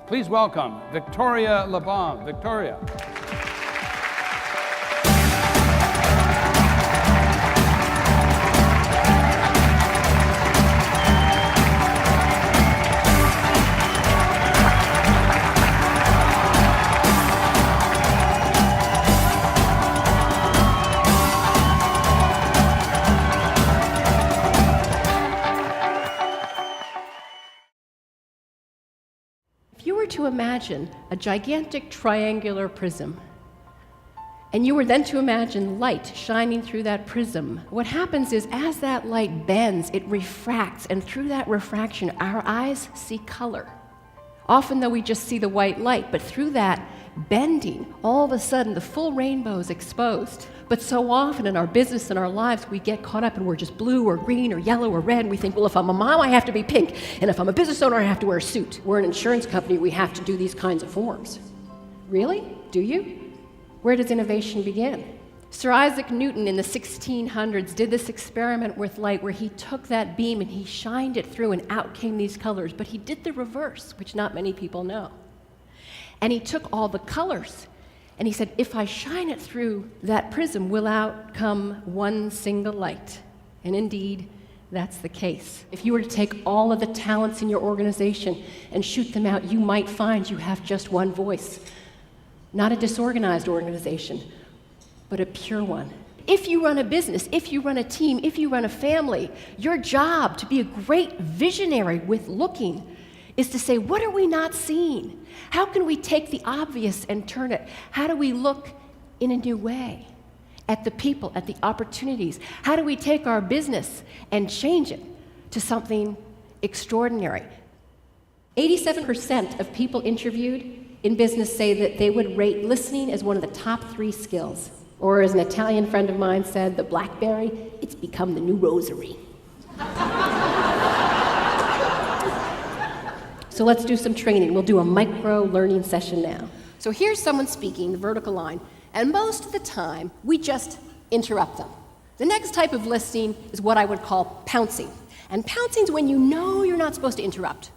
Please welcome Victoria Labalme. Victoria. If you were to imagine a gigantic triangular prism, and you were then to imagine light shining through that prism, what happens is as that light bends, it refracts, and through that refraction, our eyes see color. Often, though, we just see the white light, but through that bending, all of a sudden, the full rainbow is exposed. But so often in our business and our lives, we get caught up and we're just blue or green or yellow or red, and we think, well, if I'm a mom, I have to be pink, and if I'm a business owner, I have to wear a suit. We're an insurance company, we have to do these kinds of forms. Really? Do you? Where does innovation begin? Sir Isaac Newton in the 1600s did this experiment with light where he took that beam and he shined it through and out came these colors, but he did the reverse, which not many people know. And he took all the colors and he said, if I shine it through that prism, will out come one single light. And indeed, that's the case. If you were to take all of the talents in your organization and shoot them out, you might find you have just one voice. Not a disorganized organization, but a pure one. If you run a business, if you run a team, if you run a family, your job to be a great visionary with looking is to say, what are we not seeing? How can we take the obvious and turn it? How do we look in a new way at the people, at the opportunities? How do we take our business and change it to something extraordinary? 87% of people interviewed in business say that they would rate listening as one of the top 3 skills. Or as an Italian friend of mine said, the BlackBerry, it's become the new rosary. So let's do some training. We'll do a micro learning session now. So here's someone speaking, the vertical line, and most of the time, we just interrupt them. The next type of listening is what I would call pouncing. And pouncing is when you know you're not supposed to interrupt.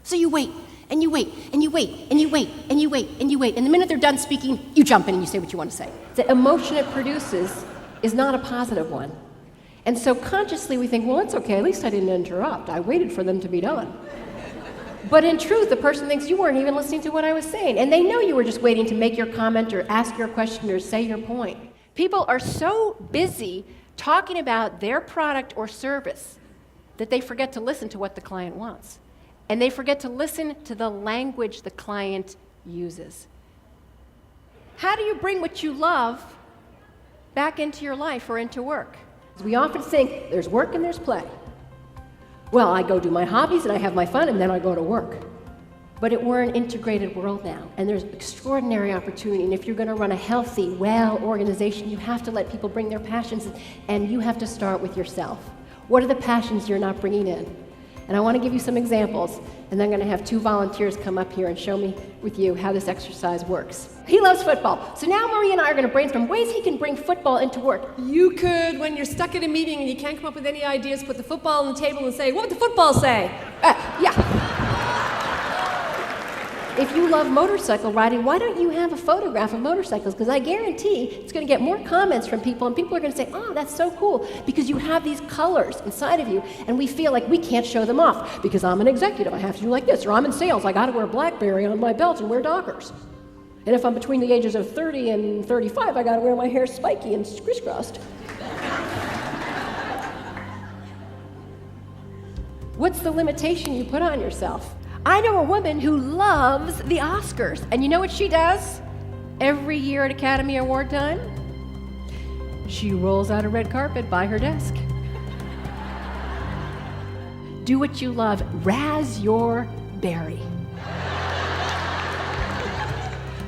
So you wait, and you wait, and you wait, and you wait, and you wait, and you wait, and the minute they're done speaking, you jump in and you say what you want to say. The emotion it produces is not a positive one. And so consciously we think, well, it's okay, at least I didn't interrupt. I waited for them to be done. But in truth, the person thinks you weren't even listening to what I was saying, and they know you were just waiting to make your comment or ask your question or say your point. People are so busy talking about their product or service that they forget to listen to what the client wants. And they forget to listen to the language the client uses. How do you bring what you love back into your life or into work? We often think there's work and there's play. Well, I go do my hobbies and I have my fun and then I go to work. But we're an integrated world now, and there's extraordinary opportunity. And if you're going to run a healthy, well organization, you have to let people bring their passions, and you have to start with yourself. What are the passions you're not bringing in? And I want to give you some examples, and then I'm going to have 2 volunteers come up here and show me with you how this exercise works. He loves football. So now Marie and I are going to brainstorm ways he can bring football into work. You could, when you're stuck at a meeting and you can't come up with any ideas, put the football on the table and say, what would the football say? Yeah. If you love motorcycle riding, why don't you have a photograph of motorcycles? Because I guarantee it's going to get more comments from people, and people are going to say, oh, that's so cool, because you have these colors inside of you, and we feel like we can't show them off, because I'm an executive, I have to do like this, or I'm in sales, I got to wear a BlackBerry on my belt and wear Dockers. And if I'm between the ages of 30 and 35, I got to wear my hair spiky and crisscrossed. What's the limitation you put on yourself? I know a woman who loves the Oscars, and you know what she does every year at Academy Award time? She rolls out a red carpet by her desk. Do what you love. Razz your berry.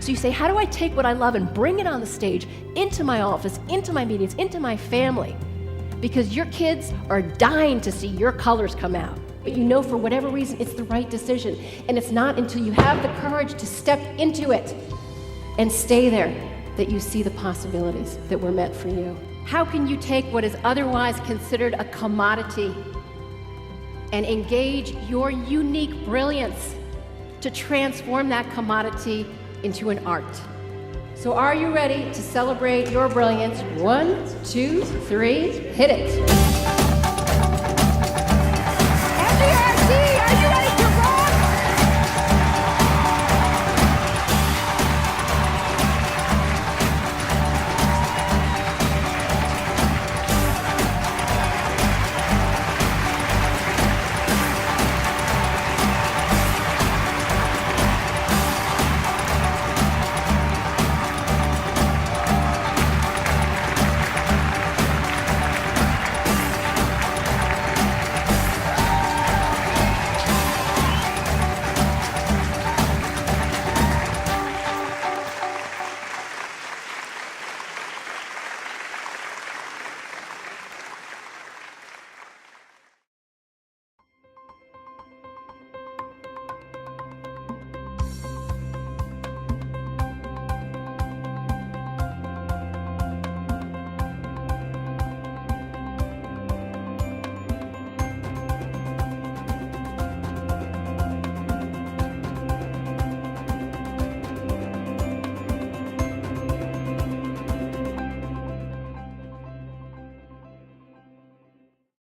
So you say, how do I take what I love and bring it on the stage, into my office, into my meetings, into my family? Because your kids are dying to see your colors come out. But you know for whatever reason it's the right decision. And it's not until you have the courage to step into it and stay there that you see the possibilities that were meant for you. How can you take what is otherwise considered a commodity and engage your unique brilliance to transform that commodity into an art. So are you ready to celebrate your brilliance? 1, 2, 3, hit it.